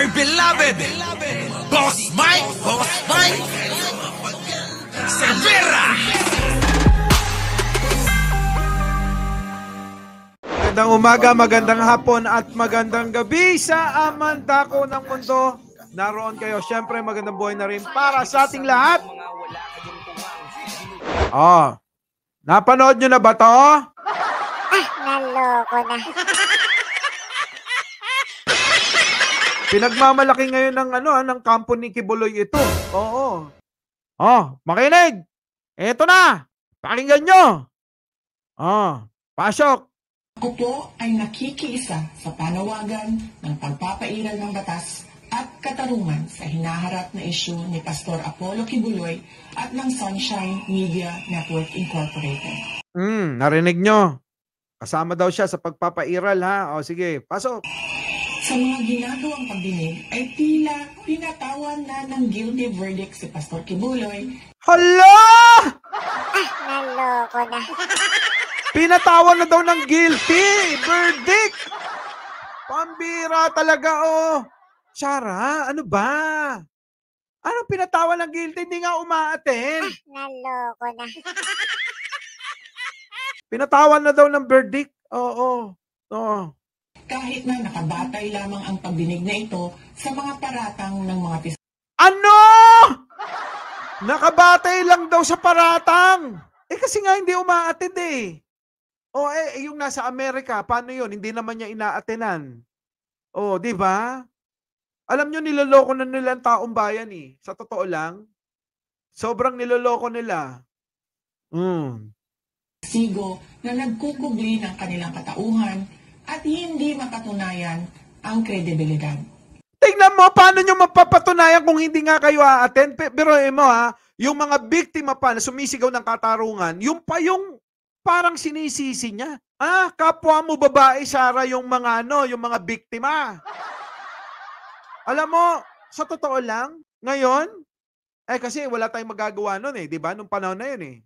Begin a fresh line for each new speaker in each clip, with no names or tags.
my beloved Boss Mike Cervera.
Magandang umaga, magandang hapon at magandang gabi sa amantako ng mundo. Naroon kayo. Siyempre, magandang buhay na rin para sa ating lahat. Napanood nyo na ba to?
Naloko na.
Pinagmamalaki ngayon ng ng kampo ni Kibuloy ito. Oo. Makinig. Ito na. Pakinggan nyo. Pasok.
Ako po ay nakikiisa sa panawagan ng pagpapairal ng batas at katarungan sa hinaharap na isyu ni Pastor Apollo Kibuloy at ng Sunshine Media Network Incorporated.
Narinig nyo. Kasama daw siya sa pagpapairal, ha? O sige, pasok.
Sa mga ginagawang pagdinig ay tila pinatawan na ng guilty verdict si Pastor Kibuloy.
Hala!
Naloko na.
Pinatawan na daw ng guilty verdict. Pambira talaga, Sarah, ano ba? Anong pinatawan ng guilty? Hindi nga umaattend.
Naloko na.
Pinatawan na daw ng verdict. Oo.
Kahit na nakabatay lamang ang pagdinig na ito sa mga paratang ng mga
Ano? Nakabatay lang daw sa paratang. Kasi nga hindi umaattend yung nasa Amerika, paano yun? Hindi naman niya inaatenan. Di ba? Alam nyo, niloloko na nila ang taong bayan Sa totoo lang. Sobrang niloloko nila.
Sigo na nagkukubli ng kanilang katauhan at hindi mapatunayan ang kredibilidad.
Tingnan mo, paano nyo mapapatunayan kung hindi nga kayo a-attend? Pero yung mga biktima pa na sumisigaw ng katarungan, yung parang sinisisi niya. Kapwa mo babae, Sarah, yung mga yung mga biktima. Alam mo, sa totoo lang, ngayon, kasi wala tayong magagawa nun di ba? Nung panahon na yun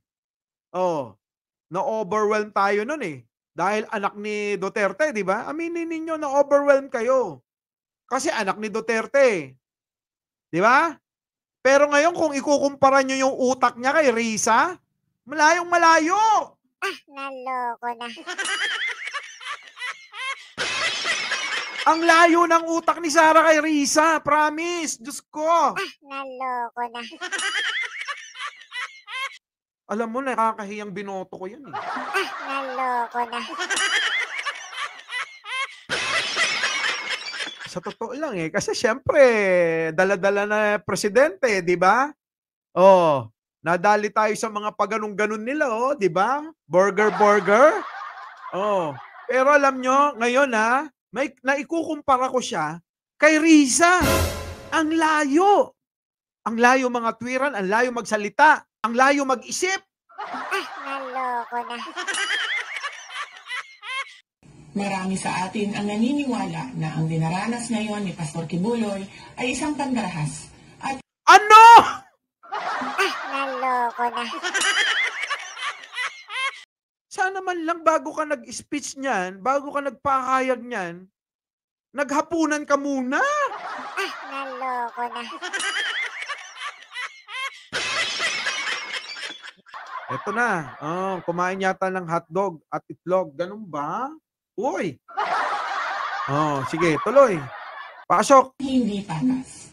na-overwhelm tayo nun Dahil anak ni Duterte, di ba? Aminin ninyo, na-overwhelm kayo. Kasi anak ni Duterte. Di ba? Pero ngayon, kung ikukumpara nyo yung utak niya kay Risa, malayong malayo.
Naloko na.
Ang layo ng utak ni Sarah kay Risa. Promise. Diyos ko.
Naloko na.
Alam mo, nakakahiyang binoto ko yan
Naloko na.
Sa totoo lang kasi syempre, dala-dala na presidente, di ba? Nadali tayo sa mga paganong-ganon nila, di ba? Burger. Pero alam nyo, ngayon may naikukumpara ko siya kay Risa. Ang layo. Ang layo mga tuwiran, ang layo magsalita, ang layo mag-isip.
Naloko na.
Marami sa atin ang naniniwala na ang dinaranas ngayon ni Pastor Kibuloy ay isang pandarahas. At
ano?
Naloko na.
Sana man lang bago ka nag-speech niyan, bago ka nagpahayag niyan, naghapunan ka muna.
Naloko na.
Ito na. Kumain yata ng hotdog at itlog. Ganun ba? Uy! Sige, tuloy. Pasok.
Hindi patas.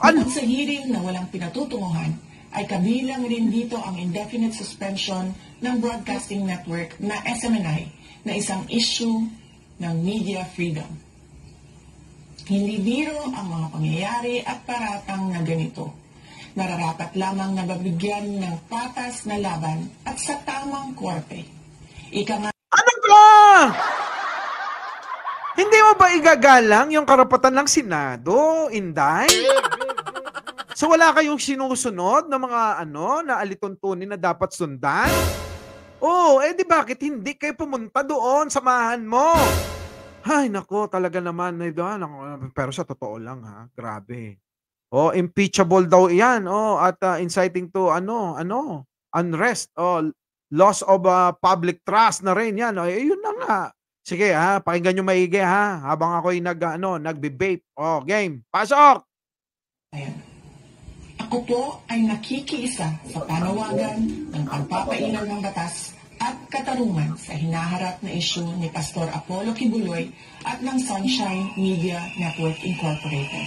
Bukod sa hearing na walang pinatutunguhan, ay kabilang rin dito ang indefinite suspension ng broadcasting network na SMNI na isang issue ng media freedom. Hindi biro ang mga pangyayari at paratang na ganito. Nararapat lamang na babigyan ng patas na laban at sa tamang korte.
Ano ba? Hindi mo ba igagalang yung karapatan ng Senado, Inday? So wala kayong sinusunod na mga na alituntunin na dapat sundan? Di bakit hindi kayo pumunta doon, samahan mo? Ay, nako, talaga naman. Pero sa totoo lang grabe. Impeachable daw yan. At inciting to unrest. Loss of public trust na rin yan. Yun na nga. Sige pakinggan nyo maigi habang ako'y nagbe-vape. Oh, game. Pasok!
Ayan. Ako po ay nakikiisa sa panawagan ng pagpapailaw ng batas at katarungan sa hinaharap na isyu ni Pastor Apollo Kibuloy at ng Sunshine Media Network Incorporated.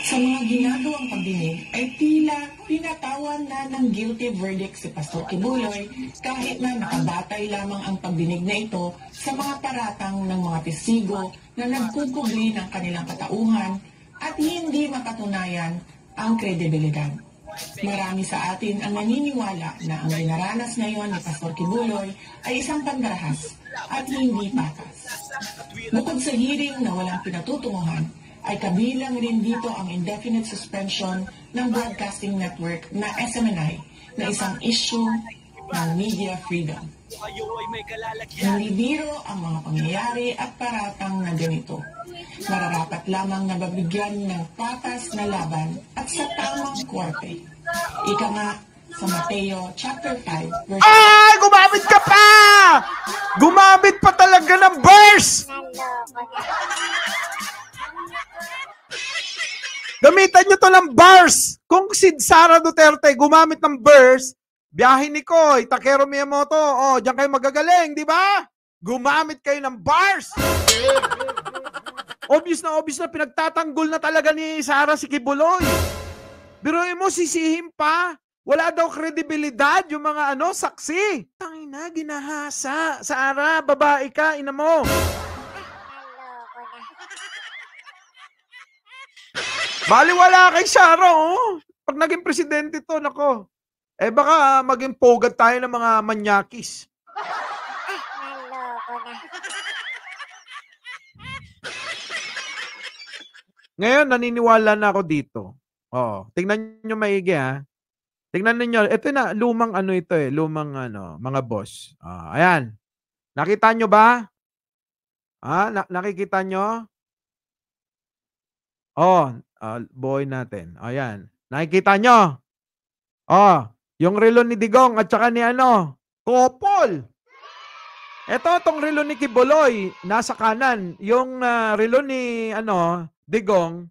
Sa mga ginagawang pagdinig ay tila pinatawan na ng guilty verdict si Pastor Kibuloy kahit na nakabatay lamang ang pagdinig na ito sa mga paratang ng mga testigo na nagkukubli ng kanilang katauhan at hindi mapatunayan ang kredibilidad. Marami sa atin ang naniniwala na ang dinaranas ngayon ni Pastor Kibuloy ay isang pandarahas at hindi patas. Bukod sa hearing na walang pinatutunguhan, ay kabilang rin dito ang indefinite suspension ng broadcasting network na SMNI na isang issue ng media freedom. Hindi biro ang mga pangyayari at paratang na ganito. Nararapat lamang na babigyan ng patas na laban at sa tamang korte. Ika nga sa Mateo chapter 5 verse...
Ay! Gumamit ka pa! Gumamit pa talaga ng verse!
Naloko na.
Gamitan nyo to ng bars. Kung si Sara Duterte gumamit ng verse, biyahe ni Koy, Takero Miyamoto, diyan kayo magagaling, di ba? Gumamit kayo ng bars. Obvious na pinagtatanggol na talaga ni Sara si Kibuloy. Biruin mo, sisihin pa. Wala daw kredibilidad yung mga saksi. Tangina, ginahasa. Sara, babae ka, ina mo.
Naloko na.
Baliwala kay Sara, Pag naging presidente to, nako. Baka maging pogad tayo ng mga manyakis.
Naloko na.
Ngayon, naniniwala na ako dito. Tingnan nyo maigi, Tingnan ninyo. Ito na, lumang lumang mga boss. Ayan. Nakita nyo ba? Nakikita nyo? Boy natin. Ayan. Nakikita nyo? Yung relo ni Digong at saka ni Kopol. Ito, tong relo ni Kibuloy, nasa kanan. Yung relo ni, Digong,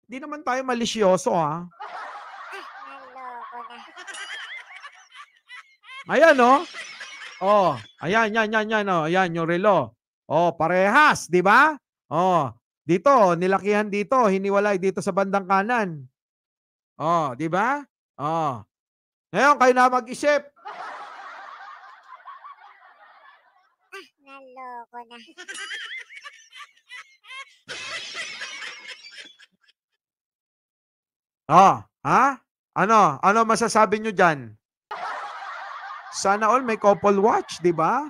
di naman tayo malisyoso,
Naloko na.
Ayan, ayan, yan, ayan, yung relo. Parehas, di ba? Dito, nilakihan dito, hiniwalay dito sa bandang kanan. Di ba? Ngayon, kayo na mag-isip.
Naloko na.
Ano masasabi nyo dyan? Sana all may couple watch, di ba?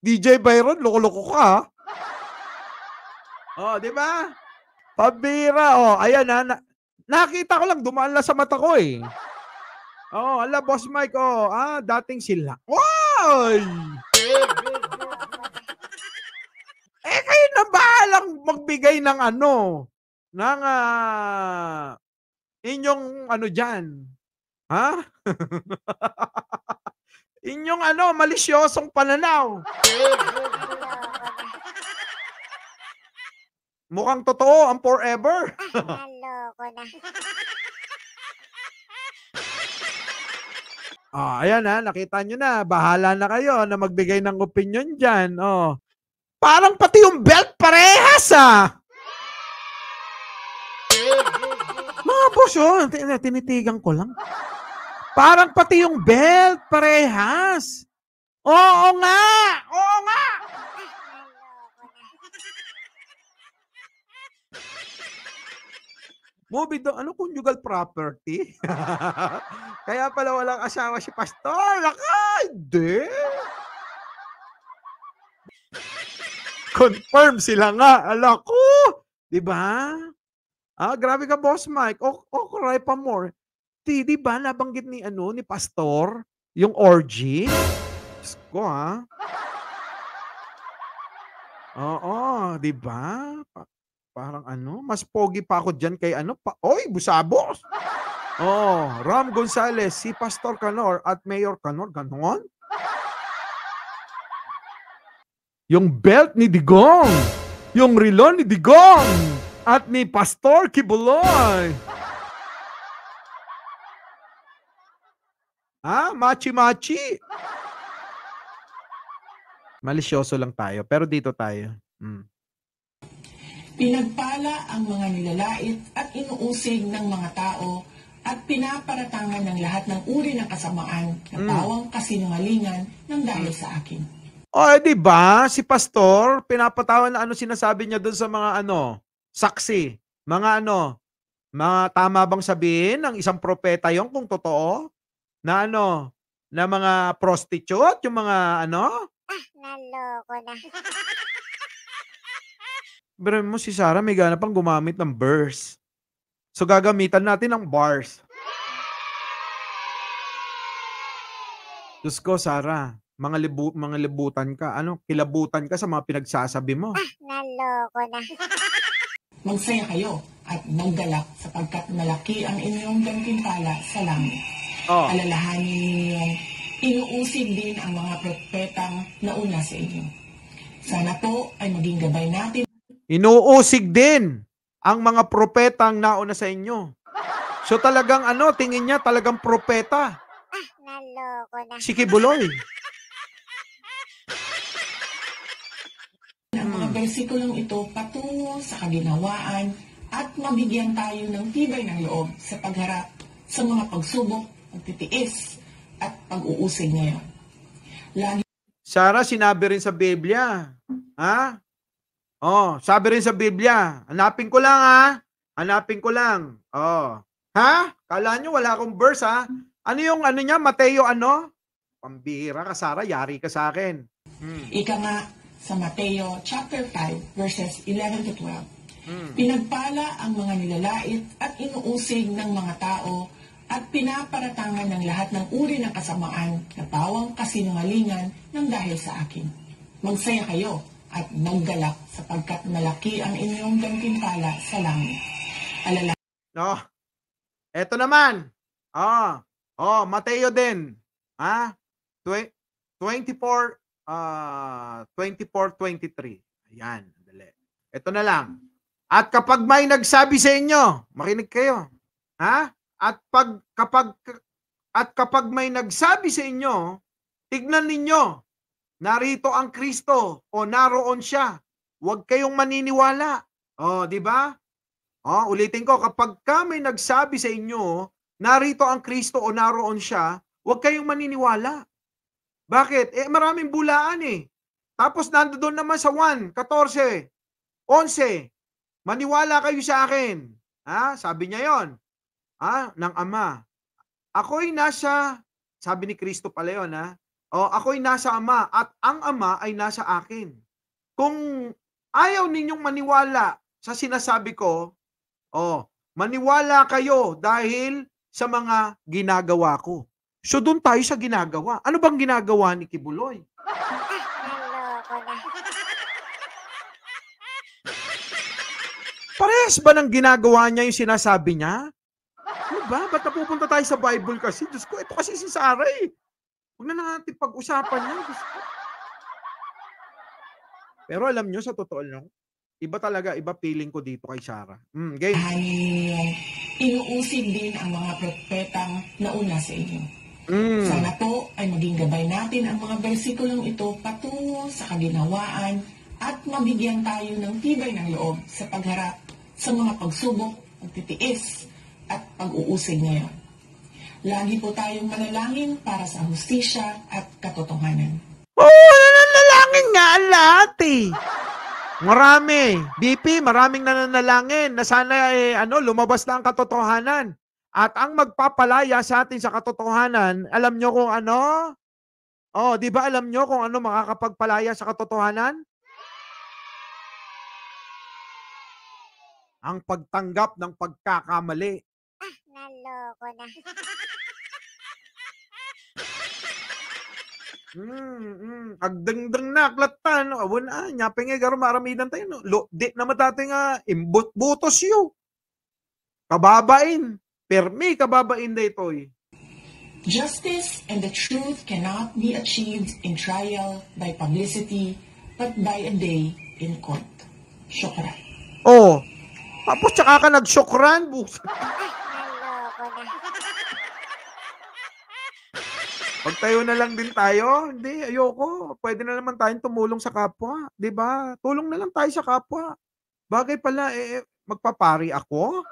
DJ Byron, loko-loko ka, di ba? Pabira, ayan nakita ko lang, dumaan lang sa mata ko ala, Boss Mike, dating sila. Wow! Kayo na bahalang magbigay ng ng inyong dyan. Inyong malisyosong pananaw. Mukhang totoo ang forever.
Naloko na.
Ayan nakita nyo na. Bahala na kayo na magbigay ng opinion dyan. Parang pati yung belt parehas Mga boss, tinitigan ko lang. Parang pati yung belt parehas. Oo nga!
Naloko na.
Movie do, conjugal property? Kaya pala walang asawa si Pastor. Hindi. Confirm sila nga. Ala ko. Diba? Grabe ka, Boss Mike. Kuray pa more. Di ba nabanggit ni ni Pastor yung orgy? Diyos ko, Oo, di ba? Parang mas pogi pa ako dyan kay Busabos. Ram Gonzales, si Pastor Canor at Mayor Canor, ganon? Yung belt ni Digong. Yung relo ni Digong. At ni Pastor Kibuloy. Ha? Machi-machi. Malisyoso lang tayo. Pero dito tayo.
Pinagpala ang mga nilalait at inuusig ng mga tao at pinaparatangan ng lahat ng uri ng kasamaan na pawang kasinungalingan ng dahil sa akin.
O, di ba? Si Pastor, pinapatawan na sinasabi niya doon sa mga saksi. Mga tama bang sabihin ng isang propeta yon kung totoo? Na na mga prostitute, yung mga
Naloko na.
Pero mo si Sarah may gana pang gumamit ng verse. So gagamitan natin ng bars. Diyos ko, Sarah, mga libutan ka. Kilabutan ka sa mga pinagsasabi mo.
Naloko na.
Magsaya kayo at maggalak sapagkat malaki ang inyong gantimpala sa langit. Alalahanin ninyong inuusig din ang mga propetang nauna sa inyo. Sana po ay maging gabay natin.
Inuusig din ang mga propetang nauna sa inyo. So talagang tingin niya talagang propeta.
Naloko na.
Si Kibuloy.
Ang mga bersikulong ito patungo sa kaginawaan at mabigyan tayo ng tibay ng loob sa pagharap sa mga pagsubok, pagtitiis at pag-uusig ngayon. Lagi
Sarah, sinabi rin sa Biblia. Ha? Sabi rin sa Biblia. Hanapin ko lang, ha? Hanapin ko lang. Ha? Kala nyo wala akong verse, ha? Ano yung niya? Mateo Pambihira ka, Sarah. Yari ka sa akin.
Ika nga sa Mateo chapter 5 verses 11 to 12. Pinagpala ang mga nilalait at inuusig ng mga tao at pinaparatangan ng lahat ng uri ng kasamaan na pawang kasinungalingan ng dahil sa akin. Magsaya kayo at maggalak sapagkat malaki ang inyong gantimpala sa langit.
Eto naman. Mateo din. Ha? 24:23. Ayan, dali. Ito na lang. At kapag may nagsabi sa inyo, makinig kayo. Ha? At kapag may nagsabi sa inyo, tignan ninyo, narito ang Kristo o naroon siya. Huwag kayong maniniwala. Di ba? Ulitin ko, kapag may nagsabi sa inyo, narito ang Kristo o naroon siya, huwag kayong maniniwala. Bakit? Maraming bulaan eh. Tapos nandoon naman sa 1:14, 11, maniwala kayo sa akin. Sabi niya yon. Ng Ama. Ako'y sabi ni Kristo pala yun, ako'y nasa Ama at ang Ama ay nasa akin. Kung ayaw ninyong maniwala sa sinasabi ko, maniwala kayo dahil sa mga ginagawa ko. So doon tayo sa ginagawa. Ano bang ginagawa ni Kibuloy?
Naloko na.
Parehas ba ng ginagawa niya yung sinasabi niya? Ano ba? Ba't napupunta tayo sa Bible kasi? Diyos ko, ito kasi si Sarah eh. Huwag na natin pag-usapan niya. Diyos ko. Pero alam nyo, sa totoo lang, iba talaga, iba feeling ko dito kay Sarah. Game.
Inuusig din ang mga propetang nauna sa inyo. Sana po ay maging gabay natin ang mga bersikulong ito patungo sa kaginawaan at mabigyan tayo ng tibay ng loob sa pagharap sa mga pagsubok, pagtitiis at pag-uusig ngayon. Lagi po tayong manalangin para sa hustisya at katotohanan.
Nananalangin nga ang lahat eh. Marami. BP, maraming nananalangin na sana lumabas na ang katotohanan. At ang magpapalaya sa atin sa katotohanan, alam nyo kung ano? Di ba alam nyo kung ano makakapagpalaya sa katotohanan? Ang pagtanggap ng pagkakamali.
Naloko na.
Agdengdeng na aklatan. Awan nyapeng garo maramidan tayo. Di na matati nga imbot butos yu. Kababain. Permi kababain da ito'y.
Justice and the truth cannot be achieved in trial by publicity, but by a day in court. Syukran.
Oh. Tapos tsaka ka nag-syukran.
Naloko na.
Magtayo na lang din tayo. Hindi, ayoko. Pwede na naman tayong tumulong sa kapwa. 'Di ba? Tulong na lang tayo sa kapwa. Bagay pala, magpapari ako?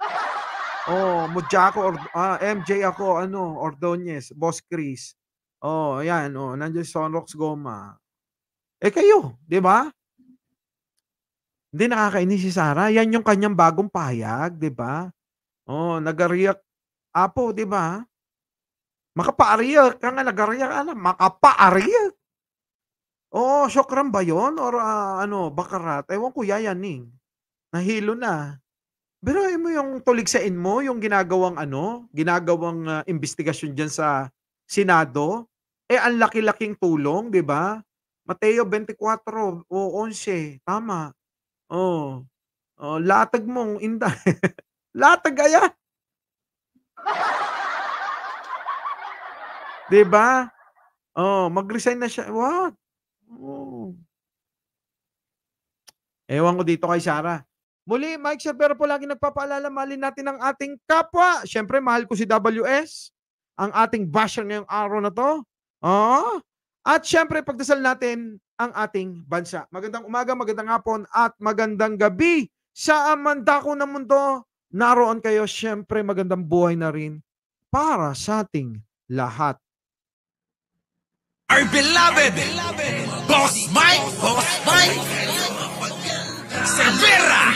Oh, Mudya ako, MJ ako, Ordonez, Boss Chris. Oh, ayan, nandiyan si Sonrox Goma. Kayo, 'di ba? Hindi nakakainis si Sarah. Yan yung kanyang bagong pahayag, 'di ba? Oh, nag-react Apo, 'di ba? Makapaariyak ka nga, nag-react makapaariyak. Oh, syokran ba 'yon or bakarat? Ewan ko yayaning. Nahilo na. Pero mo yung tuligsain mo, yung ginagawang investigasyon diyan sa Senado, ang laki-laking tulong, 'di ba? Mateo 24 o 11, tama. Oh. Oh, latag mong inday. Latag aya. 'Di ba? Oh, mag-resign na siya. What? Oh. Ewan ko dito kay Sarah. Muli, Mike Silvera po lagi nagpapaalala, mahalin natin ang ating kapwa. Siyempre, mahal ko si WS, ang ating basher ngayong araw na to. At siyempre, pagdasal natin ang ating bansa. Magandang umaga, magandang hapon, at magandang gabi sa mandako ng mundo. Naroon kayo, siyempre, magandang buhay na rin para sa ating lahat.
Our beloved Boss Mike Silvera.